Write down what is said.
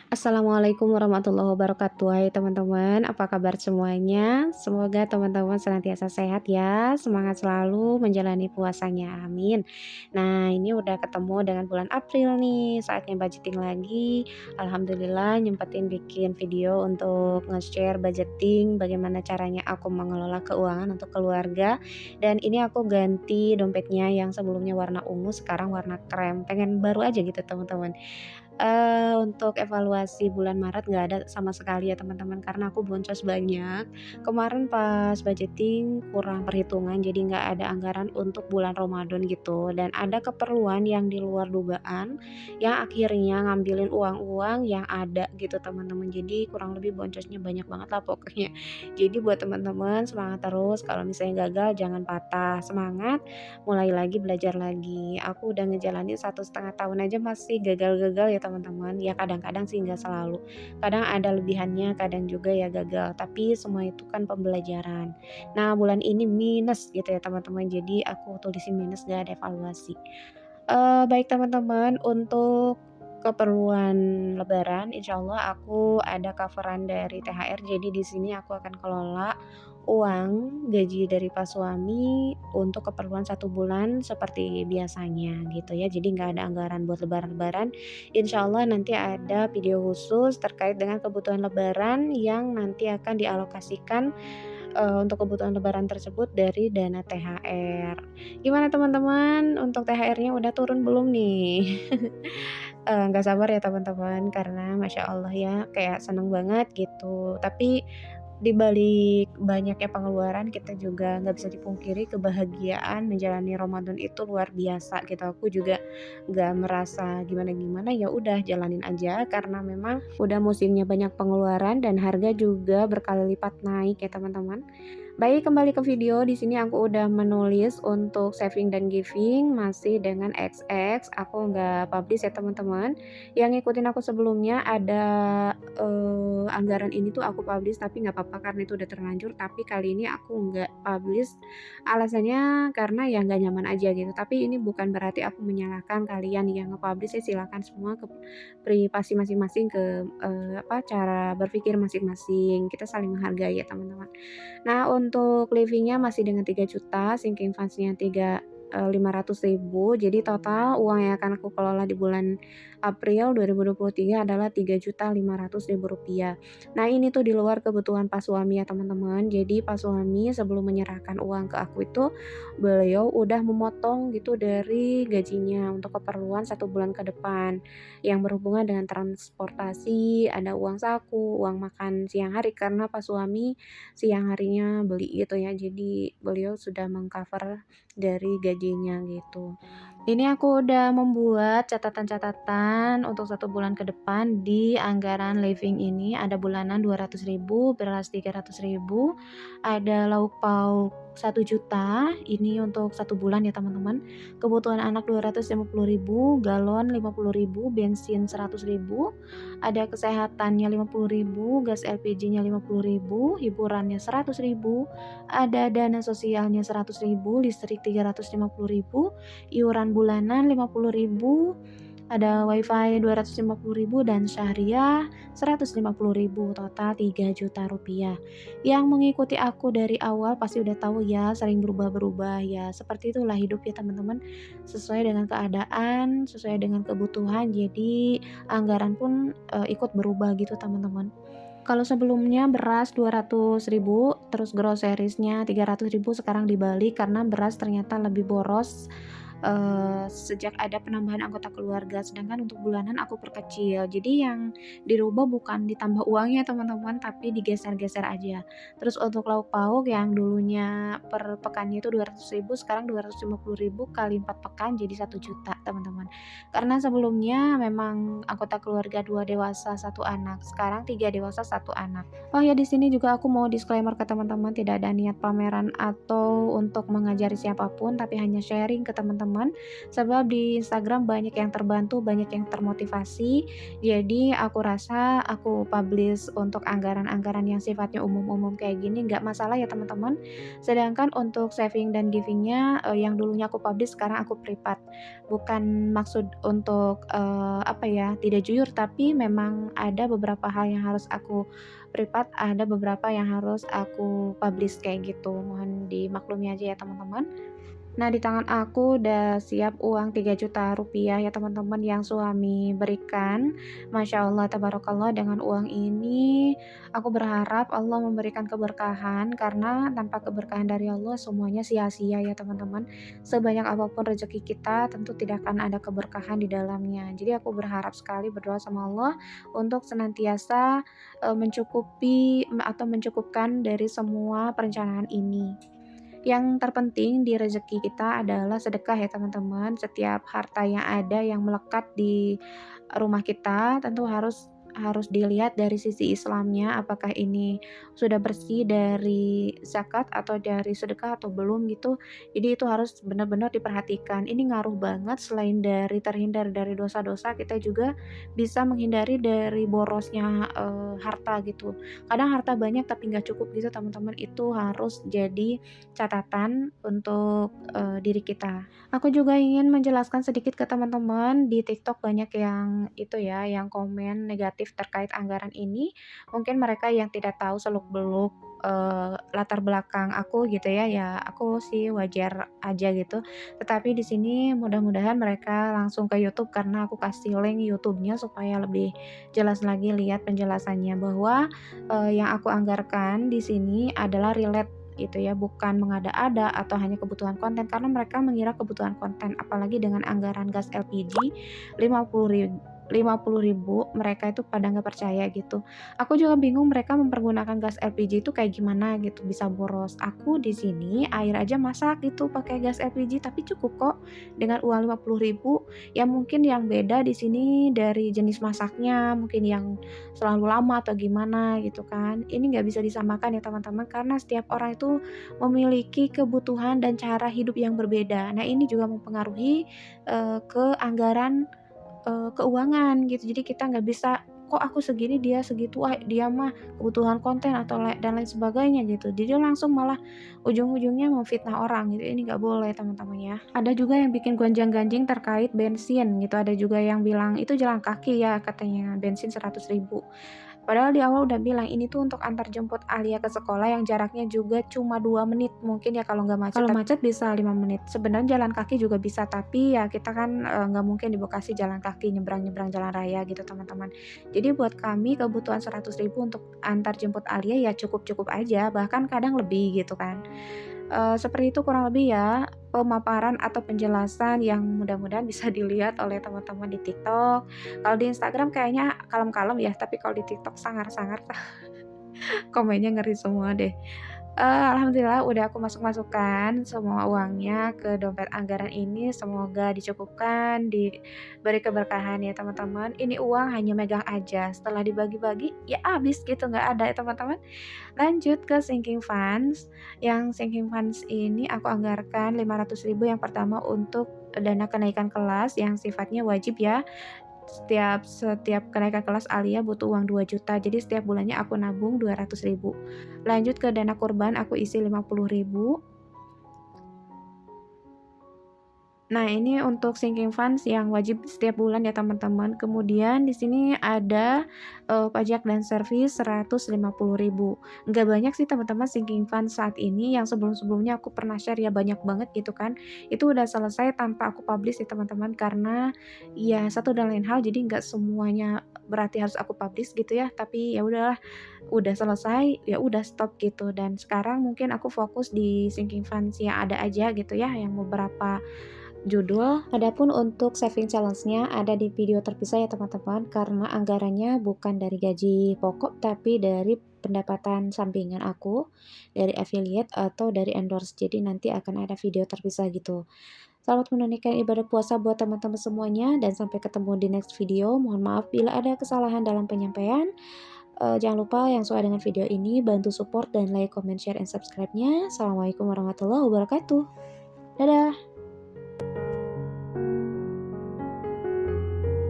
Assalamualaikum warahmatullahi wabarakatuh. Hai teman-teman, apa kabar semuanya? Semoga teman-teman senantiasa sehat ya. Semangat selalu menjalani puasanya. Amin. Nah, ini udah ketemu dengan bulan April nih. Saatnya budgeting lagi. Alhamdulillah nyempetin bikin video untuk nge-share budgeting bagaimana caranya aku mengelola keuangan untuk keluarga. Dan ini aku ganti dompetnya yang sebelumnya warna ungu sekarang warna krem. Pengen baru aja gitu teman-teman. Untuk evaluasi bulan Maret nggak ada sama sekali ya teman-teman, karena aku boncos banyak. Kemarin pas budgeting kurang perhitungan, jadi nggak ada anggaran untuk bulan Ramadan gitu, dan ada keperluan yang di luar dugaan, yang akhirnya ngambilin uang-uang yang ada gitu teman-teman. Jadi kurang lebih boncosnya banyak banget lah pokoknya. Jadi buat teman-teman semangat terus, kalau misalnya gagal jangan patah semangat, mulai lagi, belajar lagi. Aku udah ngejalanin 1,5 tahun aja masih gagal-gagal ya teman-teman. Ya kadang-kadang sih nggak selalu. Kadang ada lebihannya, kadang juga ya gagal. Tapi semua itu kan pembelajaran. Nah bulan ini minus gitu ya teman-teman. Jadi aku tulisin minus, gak ada evaluasi. Baik teman-teman, untuk keperluan lebaran insya Allah aku ada cover-an dari THR, jadi di sini aku akan kelola uang gaji dari pas suami untuk keperluan 1 bulan seperti biasanya gitu ya. Jadi nggak ada anggaran buat lebaran-lebaran. Insya Allah nanti ada video khusus terkait dengan kebutuhan lebaran yang nanti akan dialokasikan untuk kebutuhan lebaran tersebut dari dana THR. Gimana teman-teman, untuk THR-nya udah turun belum nih? Nggak sabar ya teman-teman, karena Masya Allah ya, kayak seneng banget gitu. Tapi di balik banyaknya pengeluaran, kita juga nggak bisa dipungkiri kebahagiaan menjalani Ramadan itu luar biasa gitu. Aku juga nggak merasa gimana-gimana, ya udah jalanin aja karena memang udah musimnya banyak pengeluaran dan harga juga berkali lipat naik ya teman-teman. Baik, kembali ke video. Di sini aku udah menulis untuk saving dan giving masih dengan XX. Aku nggak publish ya teman-teman. Yang ngikutin aku sebelumnya ada anggaran ini tuh aku publish, tapi nggak apa-apa karena itu udah terlanjur. Tapi kali ini aku nggak publish. Alasannya karena ya nggak nyaman aja gitu. Tapi ini bukan berarti aku menyalahkan kalian yang nge-publish ya, silakan semua ke privasi masing-masing, ke cara berpikir masing-masing. Kita saling menghargai ya teman-teman. Nah, untuk living-nya masih dengan 3 juta, sinking funds-nya 500.000. Jadi total uang yang akan aku kelola di bulan April 2023 adalah Rp3.500.000. Nah, ini tuh di luar kebutuhan Pak suami ya, teman-teman. Jadi Pak suami sebelum menyerahkan uang ke aku itu, beliau udah memotong gitu dari gajinya untuk keperluan 1 bulan ke depan, yang berhubungan dengan transportasi, ada uang saku, uang makan siang hari karena Pak suami siang harinya beli gitu ya, jadi beliau sudah meng-cover dari gajinya gitu. Ini aku udah membuat catatan-catatan untuk 1 bulan ke depan di anggaran living ini, ada bulanan 200.000, beras 300.000, ada lauk pauk 1 juta, ini untuk 1 bulan ya teman-teman. Kebutuhan anak 250.000, galon 50.000, bensin 100.000, ada kesehatannya 50.000, gas LPG-nya 50.000, hiburannya 100.000, ada dana sosialnya 100.000, listrik 350.000, iuran bulanan 50.000, ada WiFi 250.000 dan syahriah 150.000, total 3 juta rupiah. Yang mengikuti aku dari awal pasti udah tahu ya, sering berubah-berubah ya. Seperti itulah hidup ya teman-teman. Sesuai dengan keadaan, sesuai dengan kebutuhan. Jadi anggaran pun ikut berubah gitu teman-teman. Kalau sebelumnya beras 200.000, terus groceries-nya 300.000, sekarang dibalik karena beras ternyata lebih boros sejak ada penambahan anggota keluarga, sedangkan untuk bulanan aku perkecil. Jadi yang dirubah bukan ditambah uangnya teman-teman, tapi digeser-geser aja. Terus untuk lauk pauk yang dulunya per pekannya itu 200.000, sekarang 250.000 kali 4 pekan jadi 1 juta teman-teman. Karena sebelumnya memang anggota keluarga 2 dewasa 1 anak, sekarang 3 dewasa 1 anak. Oh ya, di sini juga aku mau disclaimer ke teman-teman, tidak ada niat pameran atau untuk mengajari siapapun, tapi hanya sharing ke teman-teman teman-teman. Sebab di Instagram banyak yang terbantu, banyak yang termotivasi. Jadi aku rasa aku publish untuk anggaran-anggaran yang sifatnya umum-umum kayak gini nggak masalah ya teman-teman. Sedangkan untuk saving dan giving-nya, yang dulunya aku publish sekarang aku privat. Bukan maksud untuk, apa ya, tidak jujur, tapi memang ada beberapa hal yang harus aku privat, ada beberapa yang harus aku publish kayak gitu. Mohon dimaklumi aja ya teman-teman. Nah, di tangan aku udah siap uang 3 juta rupiah ya teman-teman yang suami berikan. Masya Allah, tabarakallah, dengan uang ini aku berharap Allah memberikan keberkahan karena tanpa keberkahan dari Allah semuanya sia-sia ya teman-teman. Sebanyak apapun rezeki kita tentu tidak akan ada keberkahan di dalamnya. Jadi aku berharap sekali berdoa sama Allah untuk senantiasa mencukupi atau mencukupkan dari semua perencanaan ini. Yang terpenting di rezeki kita adalah sedekah ya teman-teman. Setiap harta yang ada yang melekat di rumah kita tentu harus dilihat dari sisi Islamnya, apakah ini sudah bersih dari zakat atau dari sedekah atau belum gitu. Jadi itu harus benar-benar diperhatikan. Ini ngaruh banget, selain dari terhindar dari dosa-dosa, kita juga bisa menghindari dari borosnya harta gitu. Kadang harta banyak tapi nggak cukup gitu teman-teman. Itu harus jadi catatan untuk, diri kita. Aku juga ingin menjelaskan sedikit ke teman-teman, di TikTok banyak yang itu ya, yang komen negatif terkait anggaran ini. Mungkin mereka yang tidak tahu seluk-beluk, latar belakang aku gitu ya, ya aku sih wajar aja gitu. Tetapi di sini mudah-mudahan mereka langsung ke YouTube karena aku kasih link YouTube-nya supaya lebih jelas lagi lihat penjelasannya bahwa, yang aku anggarkan di sini adalah relate gitu ya, bukan mengada-ada atau hanya kebutuhan konten karena mereka mengira kebutuhan konten, apalagi dengan anggaran gas LPG 50.000 mereka itu pada nggak percaya gitu. Aku juga bingung mereka mempergunakan gas LPG itu kayak gimana gitu bisa boros. Aku di sini air aja masak gitu pakai gas LPG tapi cukup kok dengan uang 50.000. Ya mungkin yang beda di sini dari jenis masaknya, mungkin yang selalu lama atau gimana gitu kan. Ini nggak bisa disamakan ya teman-teman karena setiap orang itu memiliki kebutuhan dan cara hidup yang berbeda. Nah, ini juga mempengaruhi ke anggaran keuangan gitu. Jadi kita nggak bisa, "Kok aku segini dia segitu, ah dia mah kebutuhan konten," atau dan lain sebagainya gitu. Jadi langsung malah ujung-ujungnya memfitnah orang gitu, ini nggak boleh teman-teman ya. Ada juga yang bikin gonjang-ganjing terkait bensin gitu, ada juga yang bilang, "Itu jalan kaki ya," katanya, "bensin 100.000." Padahal di awal udah bilang, ini tuh untuk antar jemput Alia ke sekolah yang jaraknya juga cuma 2 menit, mungkin ya kalau nggak macet. Kalau macet bisa 5 menit. Sebenarnya jalan kaki juga bisa, tapi ya kita kan, nggak mungkin di Bekasi jalan kaki nyebrang-nyebrang jalan raya gitu teman-teman. Jadi buat kami kebutuhan 100.000 untuk antar jemput Alia ya cukup-cukup aja, bahkan kadang lebih gitu kan. Seperti itu kurang lebih ya, pemaparan atau penjelasan yang mudah-mudahan bisa dilihat oleh teman-teman di TikTok. Kalau di Instagram kayaknya kalem-kalem ya, tapi kalau di TikTok sangar-sangar, komennya ngeri semua deh. Alhamdulillah udah aku masukkan semua uangnya ke dompet anggaran ini, semoga dicukupkan, diberi keberkahan ya teman-teman. Ini uang hanya megang aja, setelah dibagi-bagi ya habis gitu, nggak ada ya teman-teman. Lanjut ke sinking funds, yang sinking funds ini aku anggarkan 500.000 yang pertama untuk dana kenaikan kelas yang sifatnya wajib ya. Setiap kenaikan kelas Alia butuh uang 2 juta, jadi setiap bulannya aku nabung 200.000. Lanjut ke dana kurban aku isi 50.000. Nah, ini untuk sinking funds yang wajib setiap bulan ya teman-teman. Kemudian di sini ada, pajak dan servis 150.000. Nggak banyak sih teman-teman sinking funds saat ini, yang sebelum-sebelumnya aku pernah share ya banyak banget gitu kan. Itu udah selesai tanpa aku publish ya teman-teman, karena ya satu dan lain hal, jadi nggak semuanya berarti harus aku publish gitu ya. Tapi ya udahlah, udah selesai, ya udah stop gitu. Dan sekarang mungkin aku fokus di sinking funds yang ada aja gitu ya, yang beberapa judul. Adapun untuk saving challenge-nya ada di video terpisah ya teman-teman, karena anggarannya bukan dari gaji pokok tapi dari pendapatan sampingan aku, dari affiliate atau dari endorse. Jadi nanti akan ada video terpisah gitu. Selamat menunaikan ibadah puasa buat teman-teman semuanya dan sampai ketemu di next video. Mohon maaf bila ada kesalahan dalam penyampaian. Jangan lupa yang sesuai dengan video ini bantu support dan like, comment, share, and subscribe-nya. Assalamualaikum warahmatullahi wabarakatuh. Dadah.